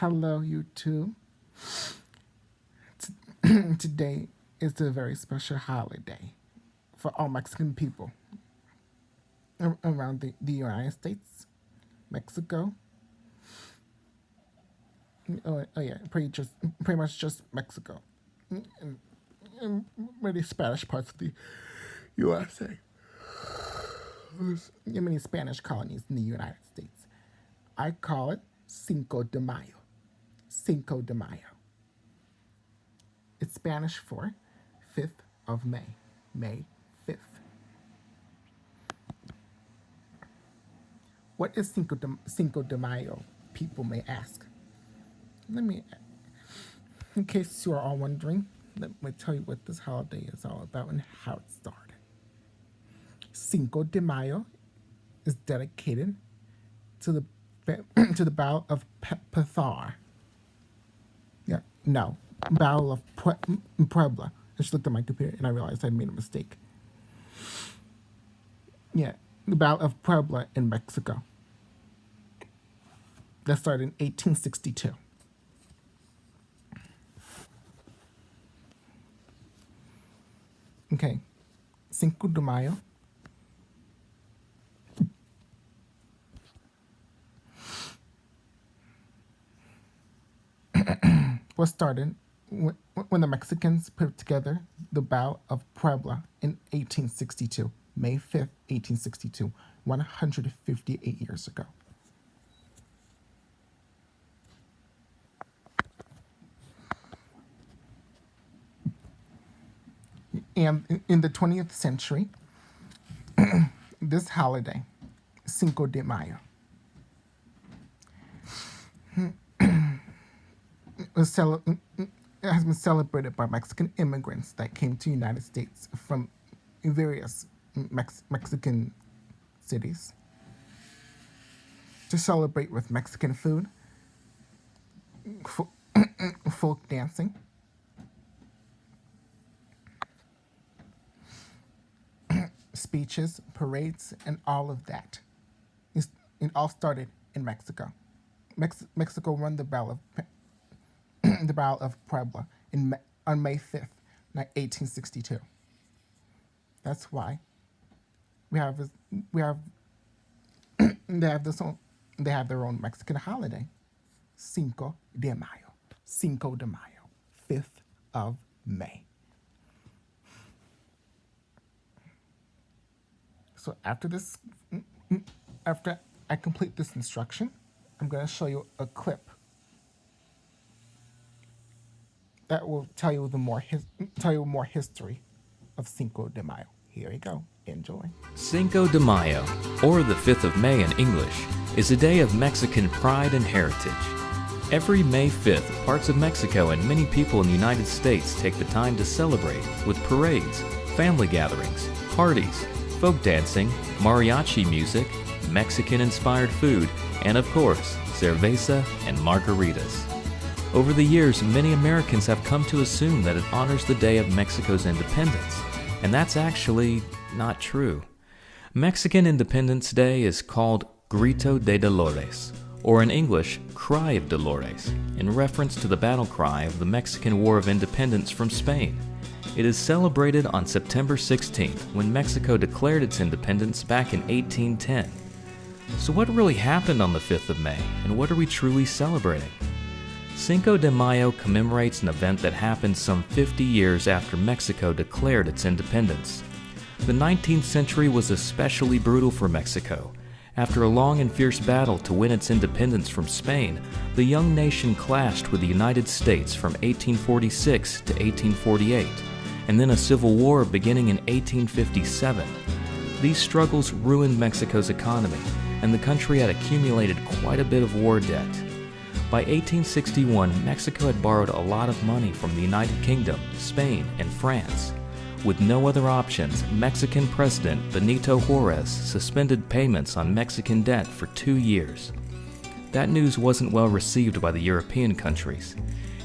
Hello, YouTube. Today is a very special holiday for all Mexican people around the United States, Mexico. Oh yeah, pretty much just Mexico, and many Spanish parts of the USA. There's many Spanish colonies in the United States. I call it Cinco de Mayo. Cinco de Mayo. It's Spanish for 5th of May, May 5th. What is Cinco de Mayo? People may ask. In case you are all wondering, let me tell you what this holiday is all about and how it started. Cinco de Mayo is dedicated to the to the Battle of Pethar. Yeah, no, Battle of Puebla. I just looked at my computer and I realized I made a mistake. Yeah, the Battle of Puebla in Mexico. That started in 1862. Okay, Cinco de Mayo was started when the Mexicans put together the Battle of Puebla in 1862, May 5th, 1862, 158 years ago. And in the 20th century, this holiday, Cinco de Mayo, has been celebrated by Mexican immigrants that came to the United States from various Mexican cities to celebrate with Mexican food, folk dancing, speeches, parades, and all of that. It all started in Mexico. Mexico won the Battle of Puebla on May 5th, 1862. That's why we have they have their own Mexican holiday, Cinco de Mayo. Cinco de Mayo, 5th of May. So after I complete this instruction, I'm going to show you a clip that will tell you more history of Cinco de Mayo. Here we go. Enjoy. Cinco de Mayo, or the 5th of May in English, is a day of Mexican pride and heritage. Every May 5th, parts of Mexico and many people in the United States take the time to celebrate with parades, family gatherings, parties, folk dancing, mariachi music, Mexican-inspired food, and of course, cerveza and margaritas. Over the years, many Americans have come to assume that it honors the day of Mexico's independence, and that's actually not true. Mexican Independence Day is called Grito de Dolores, or in English, Cry of Dolores, in reference to the battle cry of the Mexican War of Independence from Spain. It is celebrated on September 16th, when Mexico declared its independence back in 1810. So what really happened on the 5th of May, and what are we truly celebrating? Cinco de Mayo commemorates an event that happened some 50 years after Mexico declared its independence. The 19th century was especially brutal for Mexico. After a long and fierce battle to win its independence from Spain, the young nation clashed with the United States from 1846 to 1848, and then a civil war beginning in 1857. These struggles ruined Mexico's economy, and the country had accumulated quite a bit of war debt. By 1861, Mexico had borrowed a lot of money from the United Kingdom, Spain, and France. With no other options, Mexican President Benito Juarez suspended payments on Mexican debt for 2 years. That news wasn't well received by the European countries.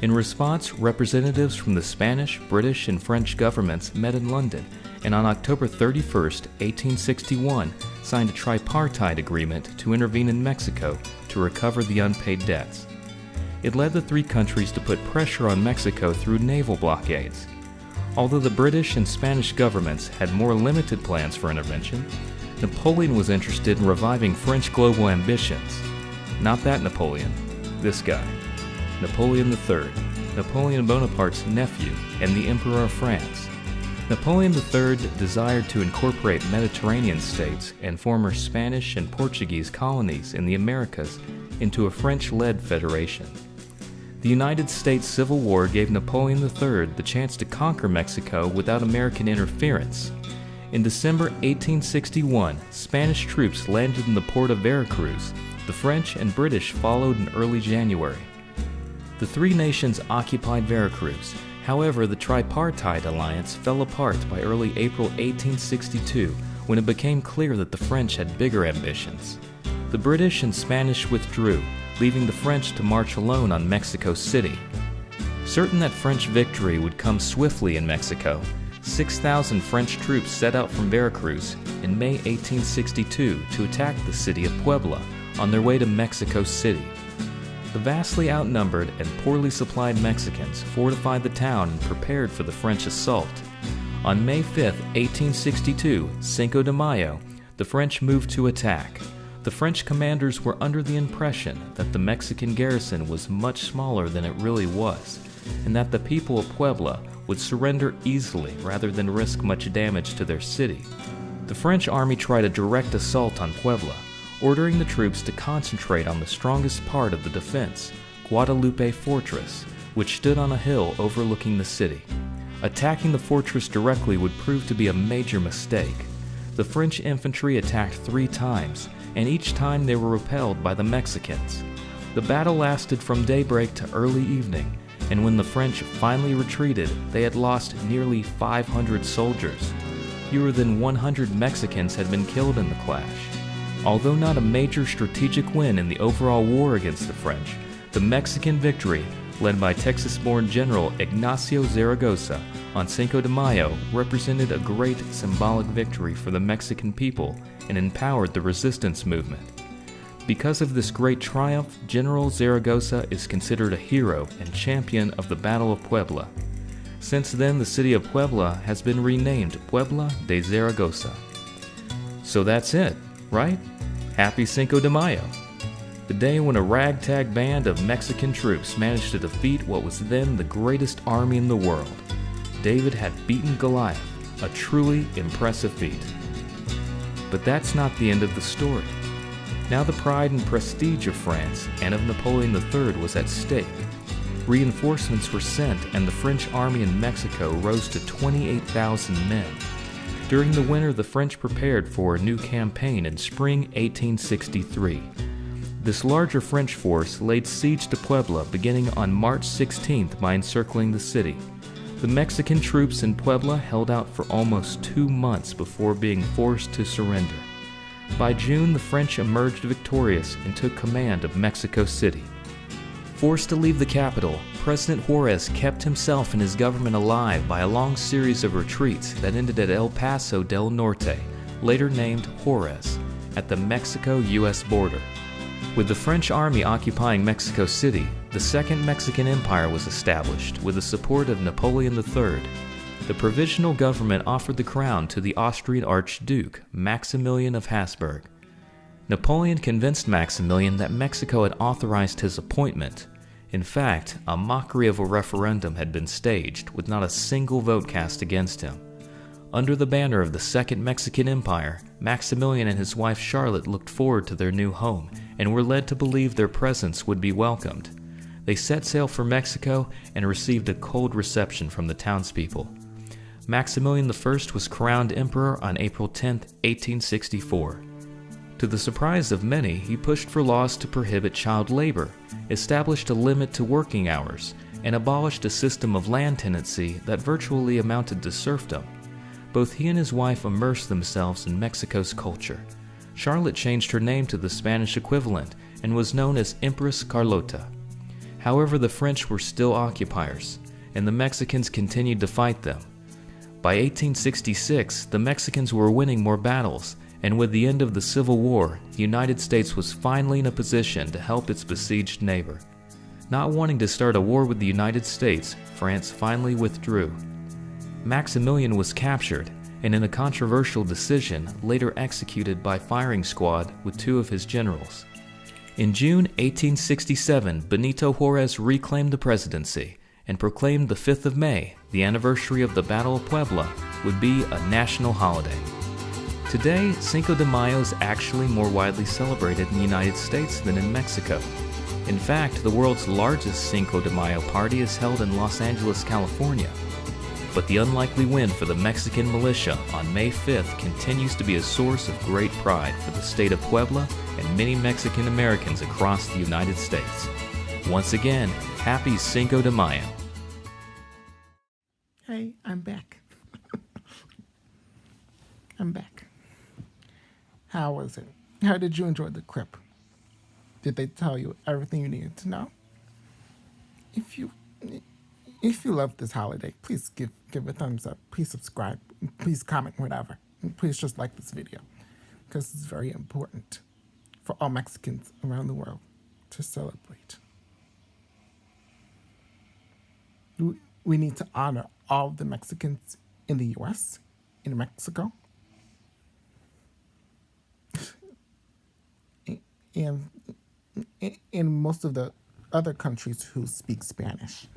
In response, representatives from the Spanish, British, and French governments met in London, and on October 31st, 1861, signed a tripartite agreement to intervene in Mexico to recover the unpaid debts. It led the three countries to put pressure on Mexico through naval blockades. Although the British and Spanish governments had more limited plans for intervention, Napoleon was interested in reviving French global ambitions. Not that Napoleon, this guy, Napoleon III, Napoleon Bonaparte's nephew and the Emperor of France. Napoleon III desired to incorporate Mediterranean states and former Spanish and Portuguese colonies in the Americas into a French-led federation. The United States Civil War gave Napoleon III the chance to conquer Mexico without American interference. In December 1861, Spanish troops landed in the port of Veracruz. The French and British followed in early January. The three nations occupied Veracruz. However, the tripartite alliance fell apart by early April 1862 when it became clear that the French had bigger ambitions. The British and Spanish withdrew, leaving the French to march alone on Mexico City. Certain that French victory would come swiftly in Mexico, 6,000 French troops set out from Veracruz in May 1862 to attack the city of Puebla on their way to Mexico City. The vastly outnumbered and poorly supplied Mexicans fortified the town and prepared for the French assault. On May 5, 1862, Cinco de Mayo, the French moved to attack. The French commanders were under the impression that the Mexican garrison was much smaller than it really was, and that the people of Puebla would surrender easily rather than risk much damage to their city. The French army tried a direct assault on Puebla, ordering the troops to concentrate on the strongest part of the defense, Guadalupe Fortress, which stood on a hill overlooking the city. Attacking the fortress directly would prove to be a major mistake. The French infantry attacked 3 times, and each time they were repelled by the Mexicans. The battle lasted from daybreak to early evening, and when the French finally retreated, they had lost nearly 500 soldiers. Fewer than 100 Mexicans had been killed in the clash. Although not a major strategic win in the overall war against the French, the Mexican victory, led by Texas-born General Ignacio Zaragoza on Cinco de Mayo, represented a great symbolic victory for the Mexican people and empowered the resistance movement. Because of this great triumph, General Zaragoza is considered a hero and champion of the Battle of Puebla. Since then, the city of Puebla has been renamed Puebla de Zaragoza. So that's it, right? Happy Cinco de Mayo, the day when a ragtag band of Mexican troops managed to defeat what was then the greatest army in the world. David had beaten Goliath, a truly impressive feat. But that's not the end of the story. Now the pride and prestige of France and of Napoleon III was at stake. Reinforcements were sent and the French army in Mexico rose to 28,000 men. During the winter, the French prepared for a new campaign in spring 1863. This larger French force laid siege to Puebla beginning on March 16th by encircling the city. The Mexican troops in Puebla held out for almost 2 months before being forced to surrender. By June, the French emerged victorious and took command of Mexico City. Forced to leave the capital, President Juarez kept himself and his government alive by a long series of retreats that ended at El Paso del Norte, later named Juarez, at the Mexico-U.S. border. With the French army occupying Mexico City, the Second Mexican Empire was established with the support of Napoleon III. The provisional government offered the crown to the Austrian Archduke, Maximilian of Habsburg. Napoleon convinced Maximilian that Mexico had authorized his appointment. In fact, a mockery of a referendum had been staged, with not a single vote cast against him. Under the banner of the Second Mexican Empire, Maximilian and his wife Charlotte looked forward to their new home and were led to believe their presence would be welcomed. They set sail for Mexico and received a cold reception from the townspeople. Maximilian I was crowned emperor on April 10, 1864. To the surprise of many, he pushed for laws to prohibit child labor, established a limit to working hours, and abolished a system of land tenancy that virtually amounted to serfdom. Both he and his wife immersed themselves in Mexico's culture. Charlotte changed her name to the Spanish equivalent and was known as Empress Carlota. However, the French were still occupiers, and the Mexicans continued to fight them. By 1866, the Mexicans were winning more battles, and with the end of the Civil War, the United States was finally in a position to help its besieged neighbor. Not wanting to start a war with the United States, France finally withdrew. Maximilian was captured and in a controversial decision later executed by firing squad with 2 of his generals. In June 1867, Benito Juárez reclaimed the presidency and proclaimed the 5th of May, the anniversary of the Battle of Puebla, would be a national holiday. Today, Cinco de Mayo is actually more widely celebrated in the United States than in Mexico. In fact, the world's largest Cinco de Mayo party is held in Los Angeles, California. But the unlikely win for the Mexican militia on May 5th continues to be a source of great pride for the state of Puebla and many Mexican Americans across the United States. Once again, happy Cinco de Mayo. Hey, I'm back. I'm back. How was it? How did you enjoy the trip? Did they tell you everything you needed to know? If you love this holiday, please give a thumbs up. Please subscribe. Please comment whatever. And please just like this video because it's very important for all Mexicans around the world to celebrate. We need to honor all the Mexicans in the U.S., in Mexico, and in most of the other countries who speak Spanish.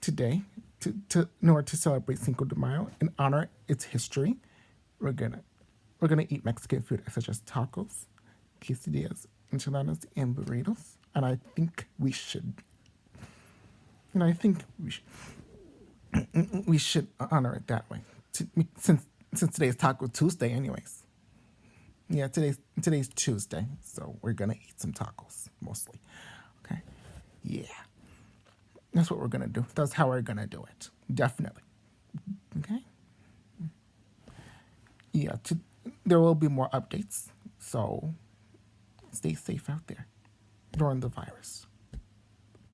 Today, in order to celebrate Cinco de Mayo and honor its history, we're gonna eat Mexican food such as tacos, quesadillas, enchiladas, and burritos. And I think we should honor it that way. Since today's Taco Tuesday, anyways. Yeah, today's Tuesday, so we're gonna eat some tacos mostly. Okay, yeah, that's what we're gonna do. That's how we're gonna do it. Definitely. Okay. Yeah, there will be more updates, so stay safe out there during the virus.